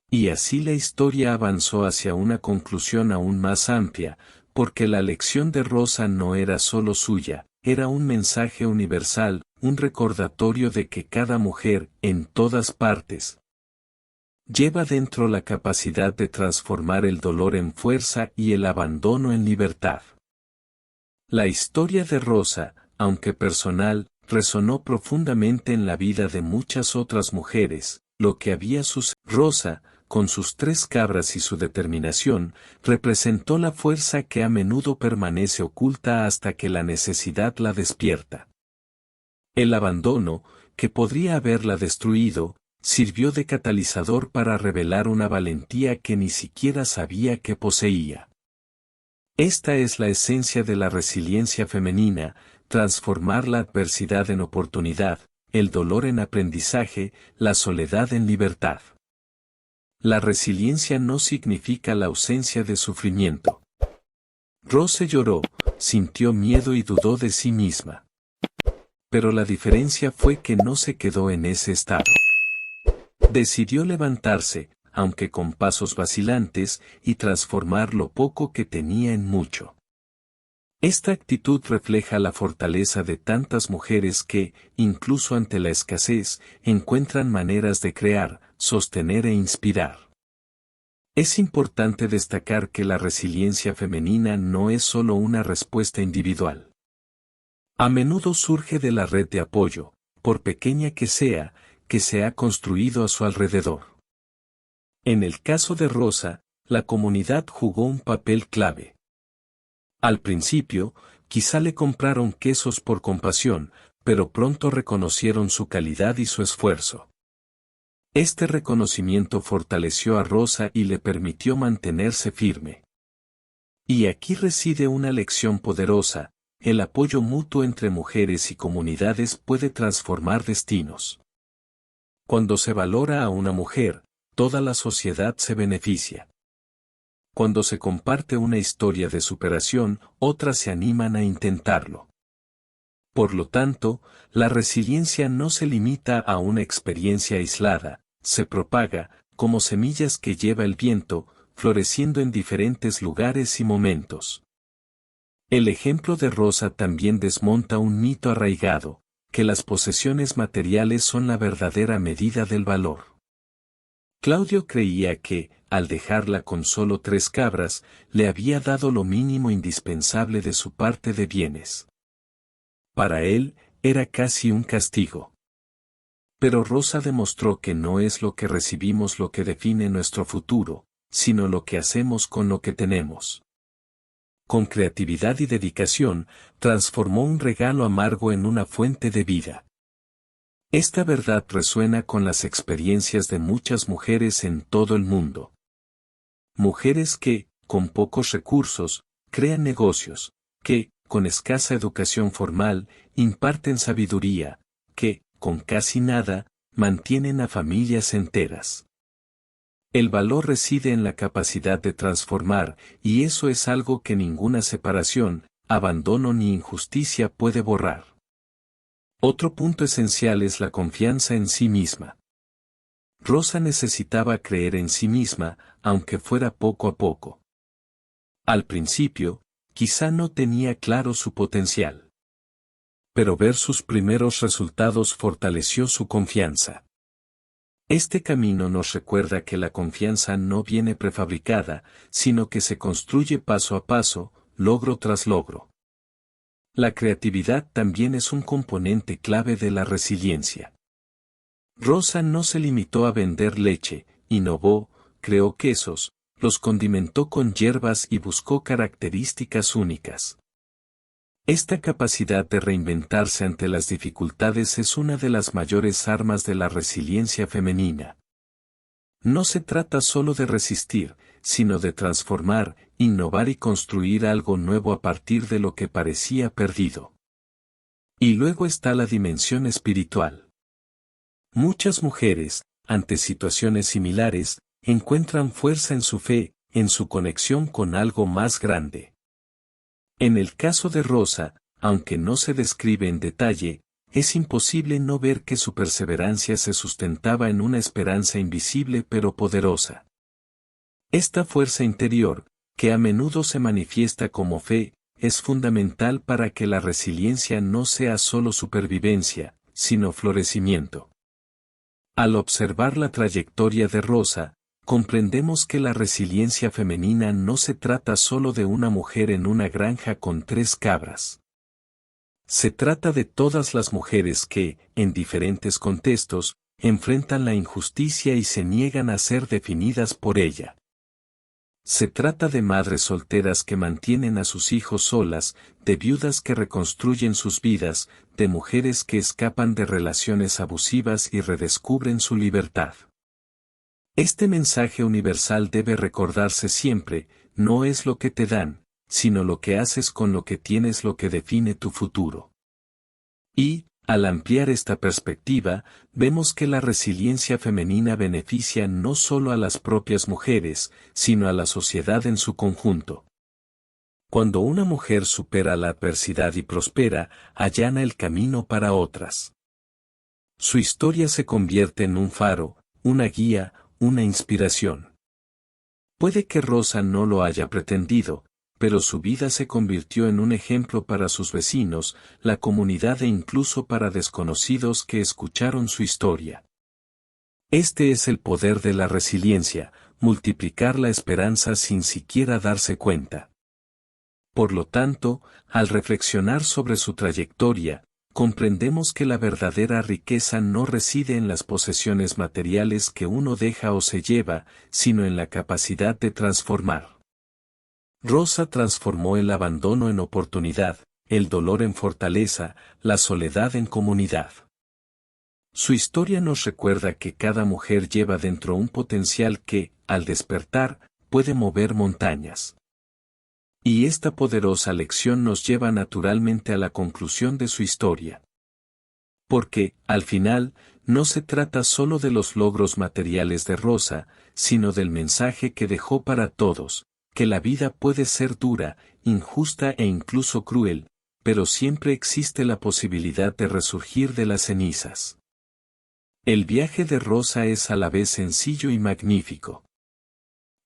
Y así la historia avanzó hacia una conclusión aún más amplia, porque la lección de Rosa no era solo suya, era un mensaje universal, un recordatorio de que cada mujer, en todas partes, lleva dentro la capacidad de transformar el dolor en fuerza y el abandono en libertad. La historia de Rosa, aunque personal, resonó profundamente en la vida de muchas otras mujeres. Lo que había sucedido. Rosa, con sus 3 cabras y su determinación, representó la fuerza que a menudo permanece oculta hasta que la necesidad la despierta. El abandono, que podría haberla destruido, sirvió de catalizador para revelar una valentía que ni siquiera sabía que poseía. Esta es la esencia de la resiliencia femenina, transformar la adversidad en oportunidad, el dolor en aprendizaje, la soledad en libertad. La resiliencia no significa la ausencia de sufrimiento. Rose lloró, sintió miedo y dudó de sí misma. Pero la diferencia fue que no se quedó en ese estado. Decidió levantarse, aunque con pasos vacilantes, y transformar lo poco que tenía en mucho. Esta actitud refleja la fortaleza de tantas mujeres que, incluso ante la escasez, encuentran maneras de crear, sostener e inspirar. Es importante destacar que la resiliencia femenina no es solo una respuesta individual. A menudo surge de la red de apoyo, por pequeña que se ha construido a su alrededor. En el caso de Rosa, la comunidad jugó un papel clave. Al principio, quizá le compraron quesos por compasión, pero pronto reconocieron su calidad y su esfuerzo. Este reconocimiento fortaleció a Rosa y le permitió mantenerse firme. Y aquí reside una lección poderosa: el apoyo mutuo entre mujeres y comunidades puede transformar destinos. Cuando se valora a una mujer, toda la sociedad se beneficia. Cuando se comparte una historia de superación, otras se animan a intentarlo. Por lo tanto, la resiliencia no se limita a una experiencia aislada, se propaga, como semillas que lleva el viento, floreciendo en diferentes lugares y momentos. El ejemplo de Rosa también desmonta un mito arraigado, que las posesiones materiales son la verdadera medida del valor. Claudio creía que, al dejarla con solo 3 cabras, le había dado lo mínimo indispensable de su parte de bienes. Para él, era casi un castigo. Pero Rosa demostró que no es lo que recibimos lo que define nuestro futuro, sino lo que hacemos con lo que tenemos. Con creatividad y dedicación, transformó un regalo amargo en una fuente de vida. Esta verdad resuena con las experiencias de muchas mujeres en todo el mundo. Mujeres que, con pocos recursos, crean negocios, que, con escasa educación formal, imparten sabiduría, que, con casi nada, mantienen a familias enteras. El valor reside en la capacidad de transformar, y eso es algo que ninguna separación, abandono ni injusticia puede borrar. Otro punto esencial es la confianza en sí misma. Rosa necesitaba creer en sí misma, aunque fuera poco a poco. Al principio, quizá no tenía claro su potencial. Pero ver sus primeros resultados fortaleció su confianza. Este camino nos recuerda que la confianza no viene prefabricada, sino que se construye paso a paso, logro tras logro. La creatividad también es un componente clave de la resiliencia. Rosa no se limitó a vender leche, innovó, creó quesos, los condimentó con hierbas y buscó características únicas. Esta capacidad de reinventarse ante las dificultades es una de las mayores armas de la resiliencia femenina. No se trata solo de resistir, sino de transformar, innovar y construir algo nuevo a partir de lo que parecía perdido. Y luego está la dimensión espiritual. Muchas mujeres, ante situaciones similares, encuentran fuerza en su fe, en su conexión con algo más grande. En el caso de Rosa, aunque no se describe en detalle, es imposible no ver que su perseverancia se sustentaba en una esperanza invisible pero poderosa. Esta fuerza interior, que a menudo se manifiesta como fe, es fundamental para que la resiliencia no sea solo supervivencia, sino florecimiento. Al observar la trayectoria de Rosa, comprendemos que la resiliencia femenina no se trata solo de una mujer en una granja con 3 cabras. Se trata de todas las mujeres que, en diferentes contextos, enfrentan la injusticia y se niegan a ser definidas por ella. Se trata de madres solteras que mantienen a sus hijos solas, de viudas que reconstruyen sus vidas, de mujeres que escapan de relaciones abusivas y redescubren su libertad. Este mensaje universal debe recordarse siempre: no es lo que te dan, sino lo que haces con lo que tienes lo que define tu futuro. Y, al ampliar esta perspectiva, vemos que la resiliencia femenina beneficia no solo a las propias mujeres, sino a la sociedad en su conjunto. Cuando una mujer supera la adversidad y prospera, allana el camino para otras. Su historia se convierte en un faro, una guía, una inspiración. Puede que Rosa no lo haya pretendido, pero su vida se convirtió en un ejemplo para sus vecinos, la comunidad e incluso para desconocidos que escucharon su historia. Este es el poder de la resiliencia, multiplicar la esperanza sin siquiera darse cuenta. Por lo tanto, al reflexionar sobre su trayectoria, comprendemos que la verdadera riqueza no reside en las posesiones materiales que uno deja o se lleva, sino en la capacidad de transformar. Rosa transformó el abandono en oportunidad, el dolor en fortaleza, la soledad en comunidad. Su historia nos recuerda que cada mujer lleva dentro un potencial que, al despertar, puede mover montañas. Y esta poderosa lección nos lleva naturalmente a la conclusión de su historia. Porque, al final, no se trata solo de los logros materiales de Rosa, sino del mensaje que dejó para todos: que la vida puede ser dura, injusta e incluso cruel, pero siempre existe la posibilidad de resurgir de las cenizas. El viaje de Rosa es a la vez sencillo y magnífico.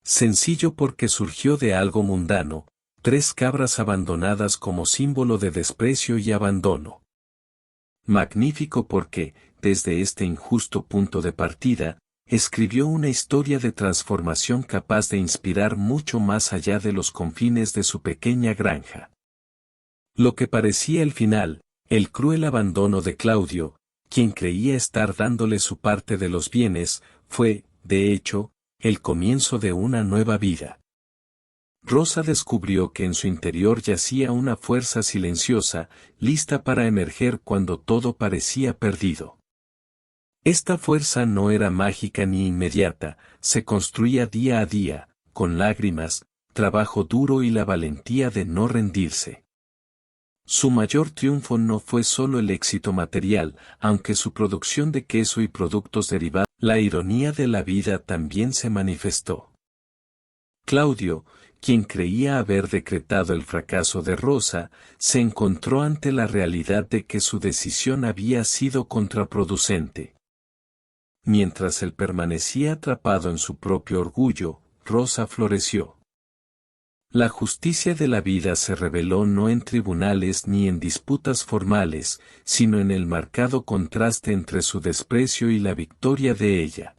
Sencillo porque surgió de algo mundano: 3 cabras abandonadas como símbolo de desprecio y abandono. Magnífico porque, desde este injusto punto de partida, escribió una historia de transformación capaz de inspirar mucho más allá de los confines de su pequeña granja. Lo que parecía el final, el cruel abandono de Claudio, quien creía estar dándole su parte de los bienes, fue, de hecho, el comienzo de una nueva vida. Rosa descubrió que en su interior yacía una fuerza silenciosa, lista para emerger cuando todo parecía perdido. Esta fuerza no era mágica ni inmediata, se construía día a día, con lágrimas, trabajo duro y la valentía de no rendirse. Su mayor triunfo no fue solo el éxito material, aunque su producción de queso y productos derivados, la ironía de la vida también se manifestó. Claudio, quien creía haber decretado el fracaso de Rosa, se encontró ante la realidad de que su decisión había sido contraproducente. Mientras él permanecía atrapado en su propio orgullo, Rosa floreció. La justicia de la vida se reveló no en tribunales ni en disputas formales, sino en el marcado contraste entre su desprecio y la victoria de ella.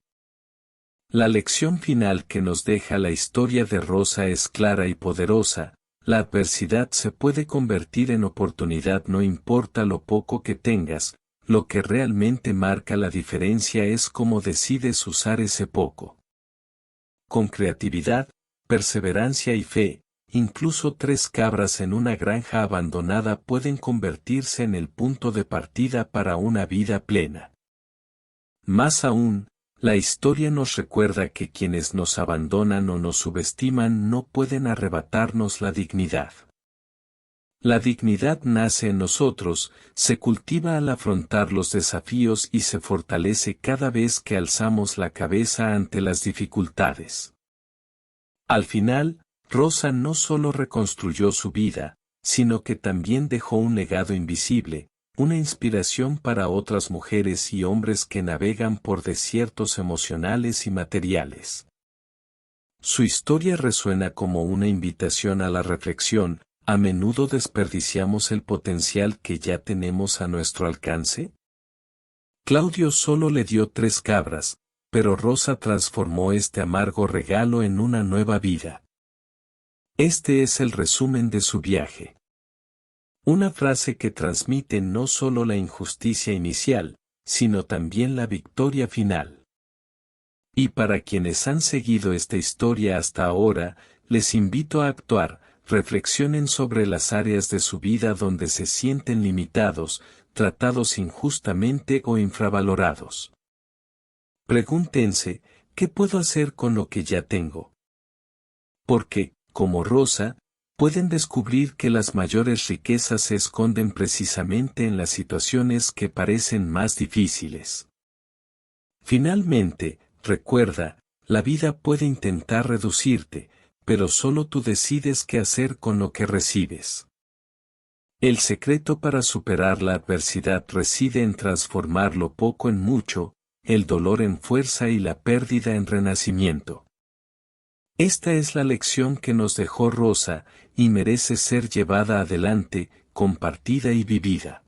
La lección final que nos deja la historia de Rosa es clara y poderosa: la adversidad se puede convertir en oportunidad no importa lo poco que tengas, lo que realmente marca la diferencia es cómo decides usar ese poco. Con creatividad, perseverancia y fe, incluso 3 cabras en una granja abandonada pueden convertirse en el punto de partida para una vida plena. Más aún, la historia nos recuerda que quienes nos abandonan o nos subestiman no pueden arrebatarnos la dignidad. La dignidad nace en nosotros, se cultiva al afrontar los desafíos y se fortalece cada vez que alzamos la cabeza ante las dificultades. Al final, Rosa no solo reconstruyó su vida, sino que también dejó un legado invisible, una inspiración para otras mujeres y hombres que navegan por desiertos emocionales y materiales. Su historia resuena como una invitación a la reflexión: ¿a menudo desperdiciamos el potencial que ya tenemos a nuestro alcance? Claudio solo le dio 3 cabras, pero Rosa transformó este amargo regalo en una nueva vida. Este es el resumen de su viaje. Una frase que transmite no solo la injusticia inicial, sino también la victoria final. Y para quienes han seguido esta historia hasta ahora, les invito a actuar. Reflexionen sobre las áreas de su vida donde se sienten limitados, tratados injustamente o infravalorados. Pregúntense, ¿qué puedo hacer con lo que ya tengo? Porque, como Rosa, pueden descubrir que las mayores riquezas se esconden precisamente en las situaciones que parecen más difíciles. Finalmente, recuerda, la vida puede intentar reducirte, pero solo tú decides qué hacer con lo que recibes. El secreto para superar la adversidad reside en transformar lo poco en mucho, el dolor en fuerza y la pérdida en renacimiento. Esta es la lección que nos dejó Rosa, y merece ser llevada adelante, compartida y vivida.